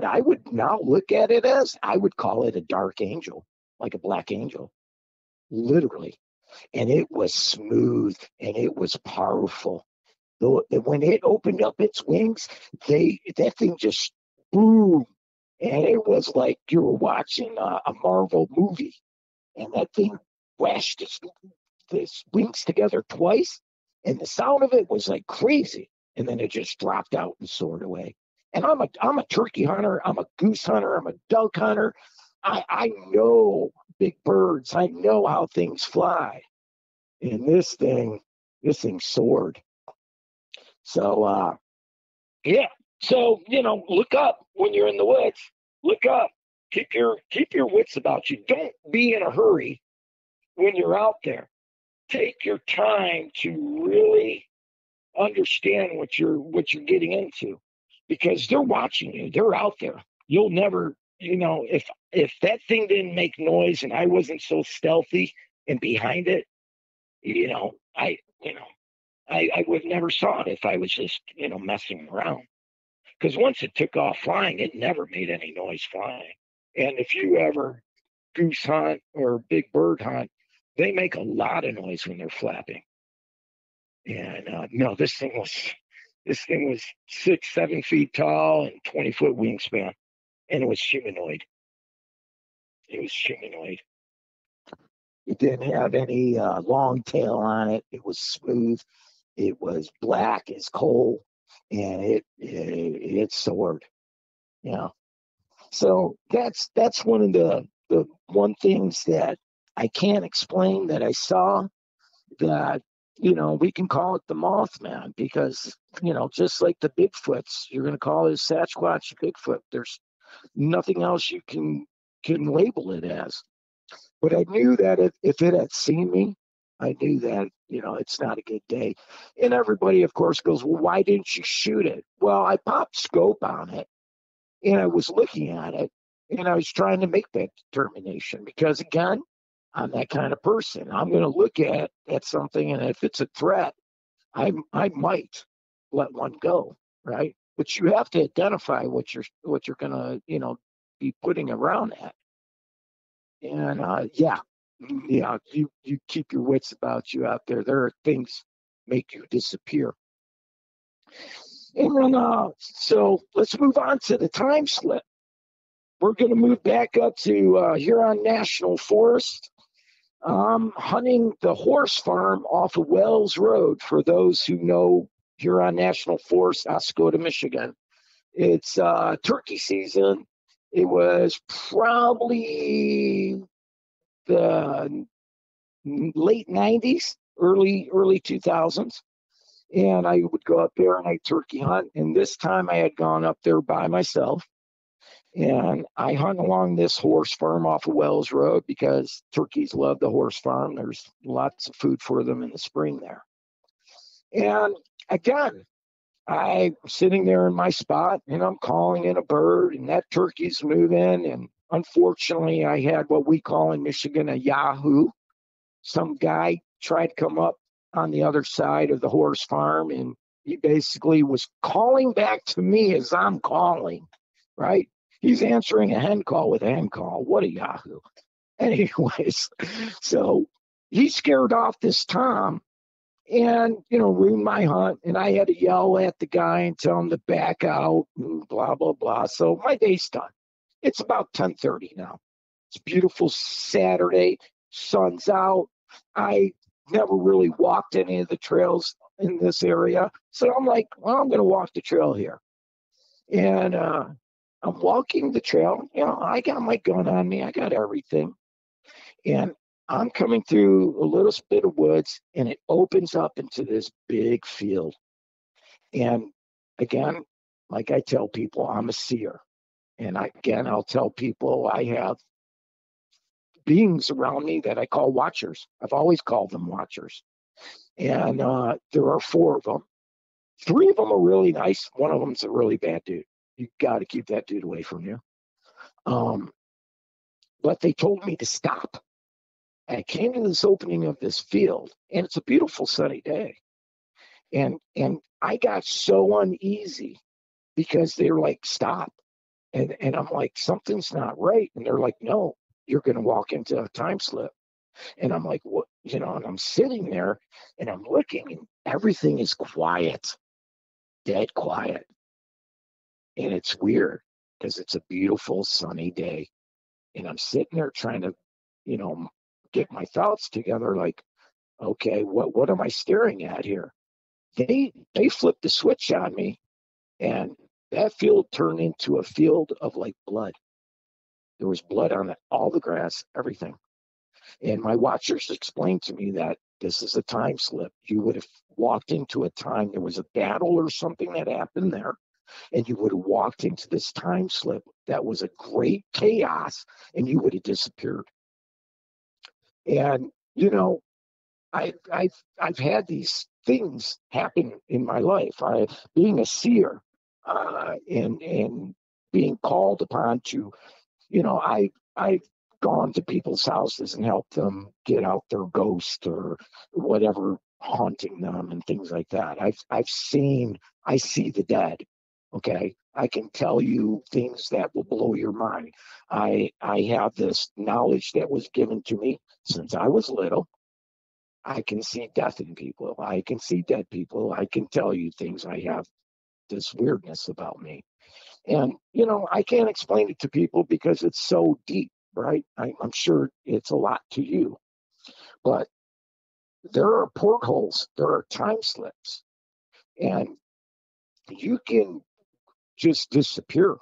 I would now look at it as, I would call it a dark angel, like a black angel, literally. And it was smooth and it was powerful. When it opened up its wings, that thing just boom, and it was like you were watching a Marvel movie. And that thing whacked its wings together twice, and the sound of it was like crazy. And then it just dropped out and soared away. And I'm a turkey hunter. I'm a goose hunter. I'm a duck hunter. I know big birds. I know how things fly. And this thing soared. So yeah. So look up when you're in the woods. Look up. Keep your wits about you. Don't be in a hurry when you're out there. Take your time to really understand what you're getting into, because they're watching you. They're out there. You'll never, if that thing didn't make noise and I wasn't so stealthy and behind it, I would never saw it if I was just, messing around. Because once it took off flying, it never made any noise flying. And if you ever goose hunt or big bird hunt, they make a lot of noise when they're flapping. And no, this thing was 6-7 feet tall and 20-foot wingspan, and it was humanoid. It didn't have any long tail on it. It was smooth. It was black as coal, and it soared. So that's one of the one things that I can't explain that I saw, that we can call it the Mothman, because just like the Bigfoots, you're going to call it Sasquatch Bigfoot. There's nothing else you can label it as. But I knew that if it had seen me, I knew that it's not a good day. And everybody, of course, goes, well, why didn't you shoot it? Well, I popped scope on it, and I was looking at it, and I was trying to make that determination, because again, I'm that kind of person. I'm going to look at something, and if it's a threat, I might let one go, right? But you have to identify what you're going to be putting around that. And yeah, you keep your wits about you out there. There are things make you disappear. And so let's move on to the time slip. We're going to move back up to Huron National Forest. Hunting the horse farm off of Wells Road, for those who know Huron National Forest, Oscoda, Michigan. It's turkey season. It was probably the late 90s, early 2000s. And I would go up there and I turkey hunt. And this time I had gone up there by myself. And I hung along this horse farm off of Wells Road, because turkeys love the horse farm. There's lots of food for them in the spring there. And again, I'm sitting there in my spot, and I'm calling in a bird, and that turkey's moving. And unfortunately, I had what we call in Michigan a Yahoo. Some guy tried to come up on the other side of the horse farm, and he basically was calling back to me as I'm calling, right? He's answering a hen call with a hen call. What a Yahoo. Anyways, so he scared off this Tom, and ruined my hunt. And I had to yell at the guy and tell him to back out and blah blah blah. So my day's done. It's about 10:30 now. It's a beautiful Saturday. Sun's out. I never really walked any of the trails in this area, so I'm like, well, I'm going to walk the trail here. And I'm walking the trail. I got my gun on me. I got everything. And I'm coming through a little bit of woods, and it opens up into this big field. And again, like I tell people, I'm a seer. And I'll tell people I have beings around me that I call watchers. I've always called them watchers. And there are four of them. Three of them are really nice. One of them's a really bad dude. You got to keep that dude away from you. But they told me to stop. I came to this opening of this field, and it's a beautiful sunny day. And I got so uneasy because they were like, stop. And I'm like, something's not right. And they're like, no, you're going to walk into a time slip. And I'm like, what? And I'm sitting there and I'm looking, and everything is quiet, dead quiet. And it's weird because it's a beautiful sunny day. And I'm sitting there trying to, get my thoughts together, like, okay, what am I staring at here? They flipped the switch on me, and that field turned into a field of like blood. There was blood on it, all the grass, everything. And my watchers explained to me that this is a time slip. You would have walked into a time, there was a battle or something that happened there, and you would have walked into this time slip that was a great chaos, and you would have disappeared. And I've had these things happen in my life. Being a seer, and being called upon to, I've gone to people's houses and helped them get out their ghost or whatever haunting them and things like that. I see the dead. Okay, I can tell you things that will blow your mind. I have this knowledge that was given to me since I was little. I can see death in people. I can see dead people. I can tell you things. I have this weirdness about me. And, I can't explain it to people because it's so deep, right? I'm sure it's a lot to you. But there are portholes, there are time slips, and you can just disappear.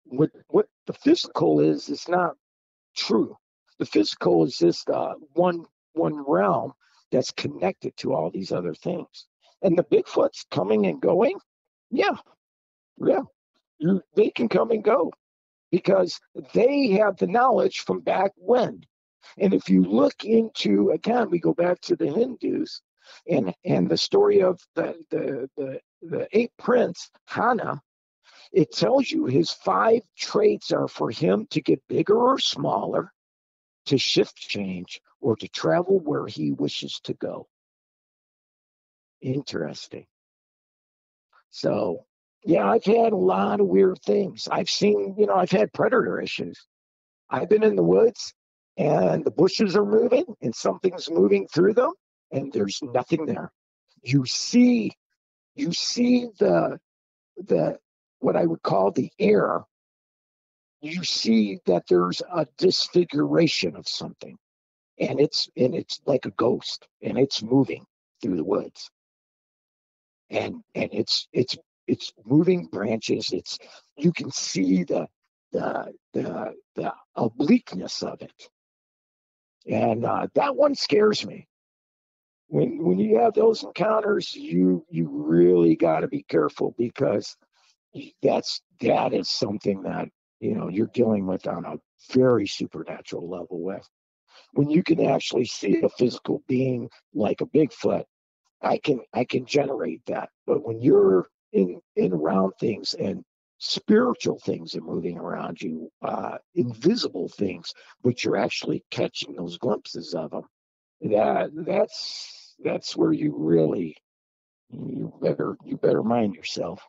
What the physical is not true. The physical is just one realm that's connected to all these other things. And the Bigfoot's coming and going. Yeah, yeah. They can come and go because they have the knowledge from back when. And if you look into, again, we go back to the Hindus and the story of the eight prince, Hana, it tells you his 5 traits are for him to get bigger or smaller, to shift change, or to travel where he wishes to go. Interesting. So, yeah, I've had a lot of weird things. I've seen, I've had predator issues. I've been in the woods and the bushes are moving and something's moving through them and there's nothing there. You see the what I would call the air. You see that there's a disfiguration of something, and it's like a ghost, and it's moving through the woods, and it's moving branches. You can see the obliqueness of it, and that one scares me. When you have those encounters, you really got to be careful because that is something that you're dealing with on a very supernatural level with. When you can actually see a physical being like a Bigfoot, I can generate that. But when you're in around things and spiritual things are moving around you, invisible things, but you're actually catching those glimpses of them, that's where you better mind yourself.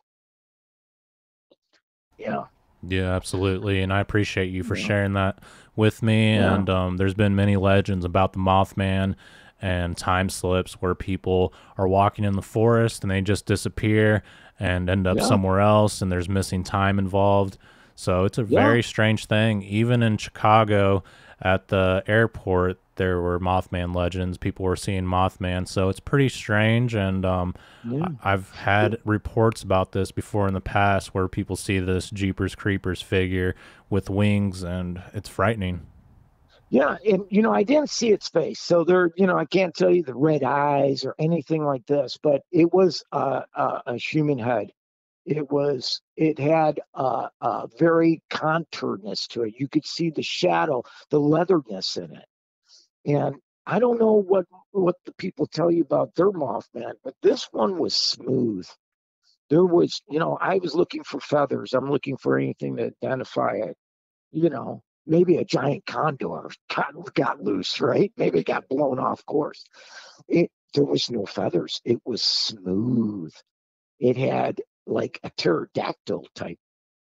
Yeah. Yeah, absolutely. And I appreciate you for Yeah. sharing that with me. Yeah. And there's been many legends about the Mothman. and time slips where people are walking in the forest and they just disappear and end up Yeah, somewhere else, and there's missing time involved. So it's a yeah, very strange thing. Even in Chicago at the airport, there were Mothman legends. People were seeing Mothman. So it's pretty strange. And yeah. I've had reports about this before in the past where people see this Jeepers Creepers figure with wings, and it's frightening. Yeah, and I didn't see its face, so there, I can't tell you the red eyes or anything like this, but it was a human head. It had a very contouredness to it. You could see the shadow, the leatherness in it. And I don't know what the people tell you about their Mothman, but this one was smooth. There was, I was looking for feathers. I'm looking for anything to identify it. Maybe a giant condor got loose, right? Maybe it got blown off course. There was no feathers. It was smooth. It had like a pterodactyl type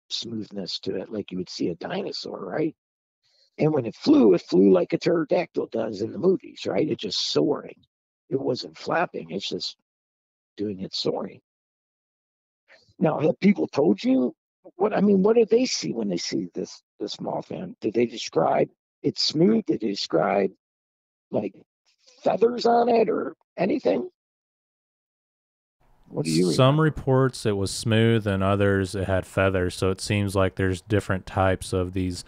smoothness to it, like you would see a dinosaur, right? And when it flew like a pterodactyl does in the movies, right? It just soaring. It wasn't flapping. It's just doing its soaring. Now, have people told you what? I mean, what did they see when they see this Mothman? Did they describe it smooth? Did they describe like feathers on it or anything? What do you Some remember? reports it was smooth, and others it had feathers. So it seems like there's different types of these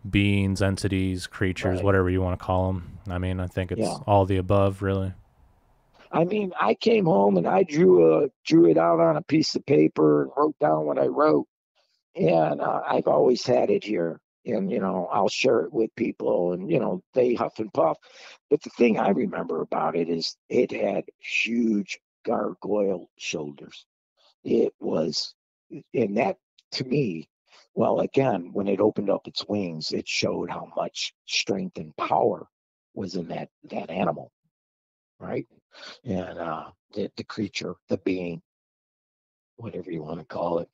beings, entities, creatures, Right. whatever you want to call them. I mean, I think it's Yeah. all the above, really. I mean, I came home and I drew it out on a piece of paper and wrote down what I wrote. And I've always had it here. And, I'll share it with people and, they huff and puff. But the thing I remember about it is it had huge gargoyle shoulders. It was, and that to me, well, again, when it opened up its wings, it showed how much strength and power was in that animal, right? And the creature, the being, whatever you want to call it.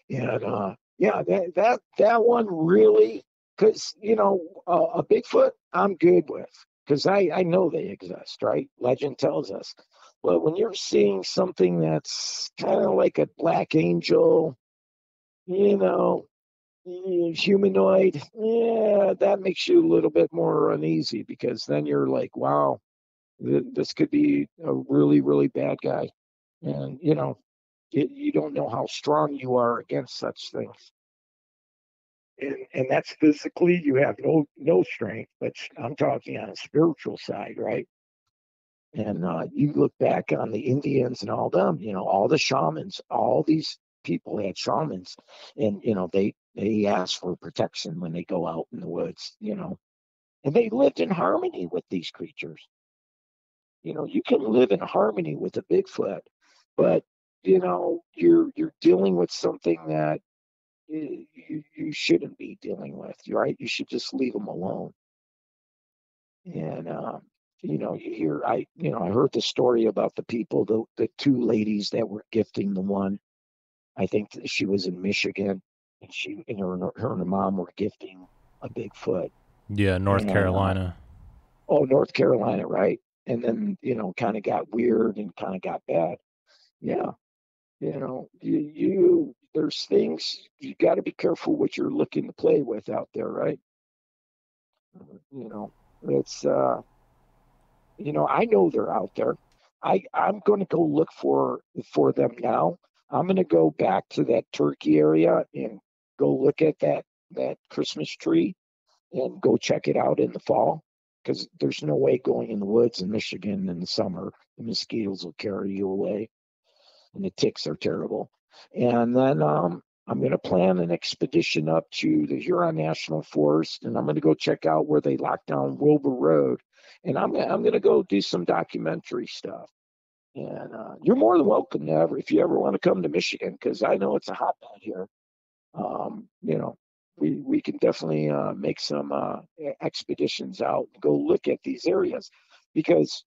And yeah, that one really, because a Bigfoot, I'm good with, because I know they exist, right? Legend tells us. But when you're seeing something that's kind of like a black angel, you know, humanoid, yeah, that makes you a little bit more uneasy because then you're like, wow, this could be a really, really bad guy. And, you don't know how strong you are against such things. And that's physically, you have no strength, but I'm talking on a spiritual side, right? And you look back on the Indians and all them, all the shamans, all these people had shamans, and they ask for protection when they go out in the woods, and they lived in harmony with these creatures. You can live in harmony with a Bigfoot, but you're dealing with something that you shouldn't be dealing with, right? You should just leave them alone. And you hear I heard the story about the people, the two ladies that were gifting the one. I think that she was in Michigan, and her and her mom were gifting a Bigfoot, Yeah, North and Carolina. oh, North Carolina, right? And then kind of got weird and kind of got bad. Yeah, there's things you got to be careful what you're looking to play with out there, right? You know, it's I know they're out there. I'm going to go look for them now. I'm going to go back to that Turkey area and go look at that Christmas tree and go check it out in the fall because there's no way going in the woods in Michigan in the summer. The mosquitoes will carry you away, and the ticks are terrible. And then I'm going to plan an expedition up to the Huron National Forest, and I'm going to go check out where they locked down Wilbur Road, and I'm going to go do some documentary stuff. And you're more than welcome to if you ever want to come to Michigan, because I know it's a hotbed here. You know, we can definitely make some expeditions out and go look at these areas, because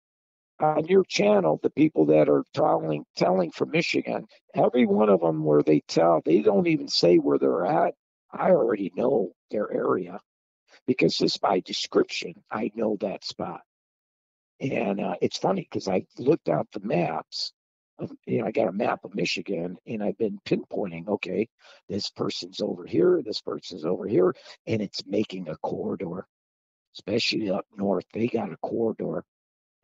on your channel, the people that are telling from Michigan, every one of them where they tell, they don't even say where they're at. I already know their area because just by description, I know that spot. And it's funny because I looked out the maps. I got a map of Michigan, and I've been pinpointing, okay, this person's over here, this person's over here, and it's making a corridor, especially up north. They got a corridor,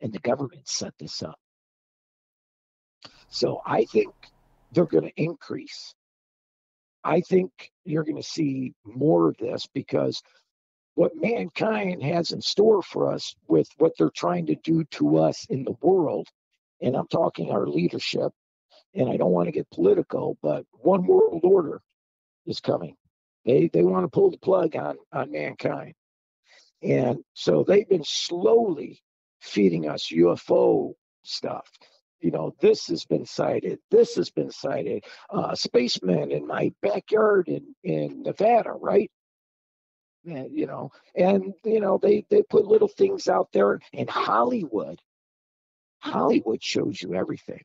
and the government set this up. So I think they're going to increase. I think you're going to see more of this because what mankind has in store for us with what they're trying to do to us in the world, and I'm talking our leadership, and I don't want to get political, but one world order is coming. They want to pull the plug on mankind. And so they've been slowly feeding us UFO stuff. This has been cited. This has been cited. Spacemen in my backyard in Nevada, right? And, they put little things out there. And Hollywood shows you everything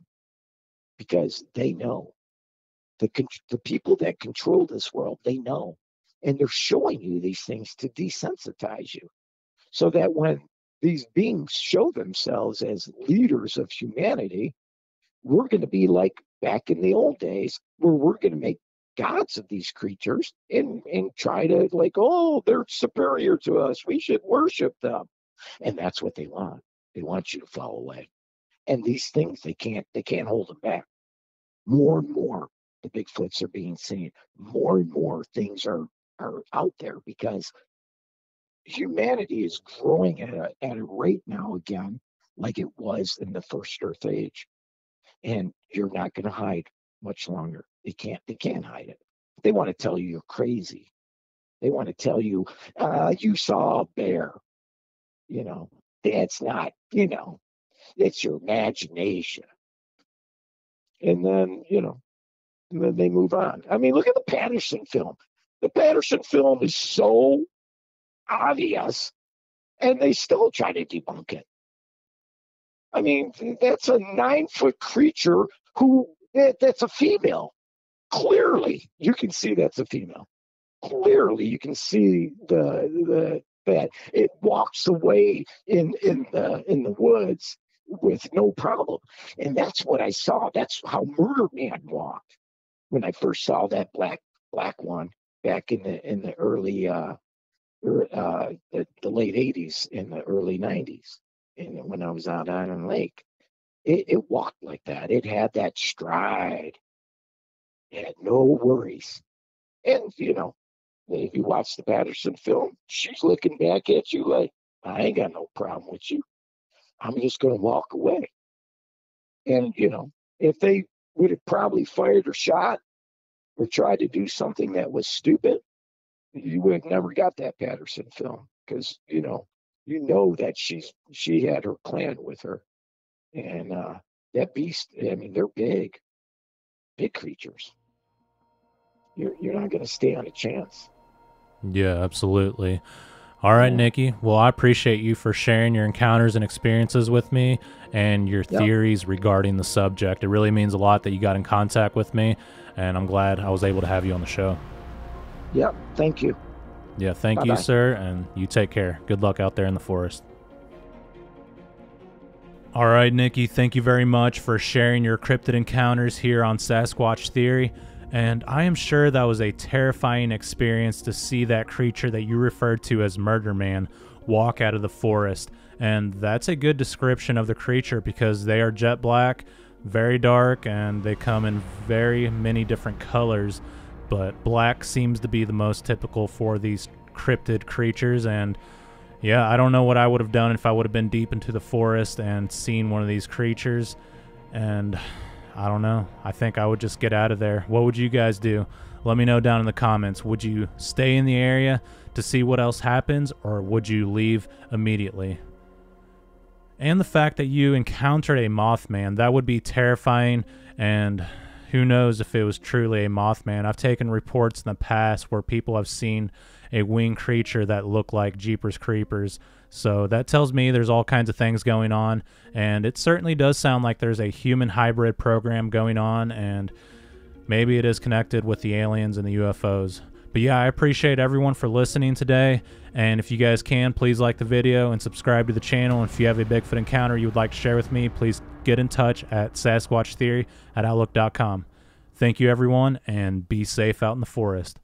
because they know. The people that control this world, they know. And they're showing you these things to desensitize you so that when these beings show themselves as leaders of humanity, we're going to be like back in the old days where we're going to make gods of these creatures and try to they're superior to us. We should worship them. And that's what they want. They want you to fall away. And these things, they can't hold them back. More and more, the Bigfoots are being seen. More and more things are out there because humanity is growing at a rate now again like it was in the first Earth Age. And you're not going to hide much longer. They can't hide it. They want to tell you you're crazy. They want to tell you, you saw a bear. That's not, it's your imagination. And then, and then they move on. I mean, look at the Patterson film. The Patterson film is so obvious, and they still try to debunk it. I mean, that's a 9-foot creature that's a female. Clearly, you can see that's a female. Clearly, you can see that it walks away in the woods with no problem. And that's what I saw. That's how Murder Man walked when I first saw that black one back in the early the late 80s and the early 90s. And when I was out on Lake, it walked like that. It had that stride. It had no worries. And, if you watch the Patterson film, she's looking back at you like, I ain't got no problem with you. I'm just going to walk away. And, if they would have probably fired or shot or tried to do something that was stupid, you would have never got that Patterson film because, that she had her plan with her. And that beast, I mean, they're big creatures. You're not going to stand a chance. Yeah, absolutely. All right, Nikki. Well, I appreciate you for sharing your encounters and experiences with me and your theories regarding the subject. It really means a lot that you got in contact with me, and I'm glad I was able to have you on the show. Yep. Thank you. Yeah, thank you, sir, and you take care. Good luck out there in the forest. All right, Nikki, thank you very much for sharing your cryptid encounters here on Sasquatch Theory. And I am sure that was a terrifying experience to see that creature that you referred to as Murder Man walk out of the forest. And that's a good description of the creature because they are jet black, very dark, and they come in very many different colors. But black seems to be the most typical for these cryptid creatures. And yeah, I don't know what I would have done if I would have been deep into the forest and seen one of these creatures. And I don't know. I think I would just get out of there. What would you guys do? Let me know down in the comments. Would you stay in the area to see what else happens, or would you leave immediately? And the fact that you encountered a Mothman, that would be terrifying, and who knows if it was truly a Mothman. I've taken reports in the past where people have seen a winged creature that looked like Jeepers Creepers. So that tells me there's all kinds of things going on, and it certainly does sound like there's a human hybrid program going on, and maybe it is connected with the aliens and the UFOs. But yeah, I appreciate everyone for listening today. And if you guys can, please like the video and subscribe to the channel. And if you have a Bigfoot encounter you would like to share with me, please get in touch at sasquatchtheory@outlook.com. Thank you, everyone, and be safe out in the forest.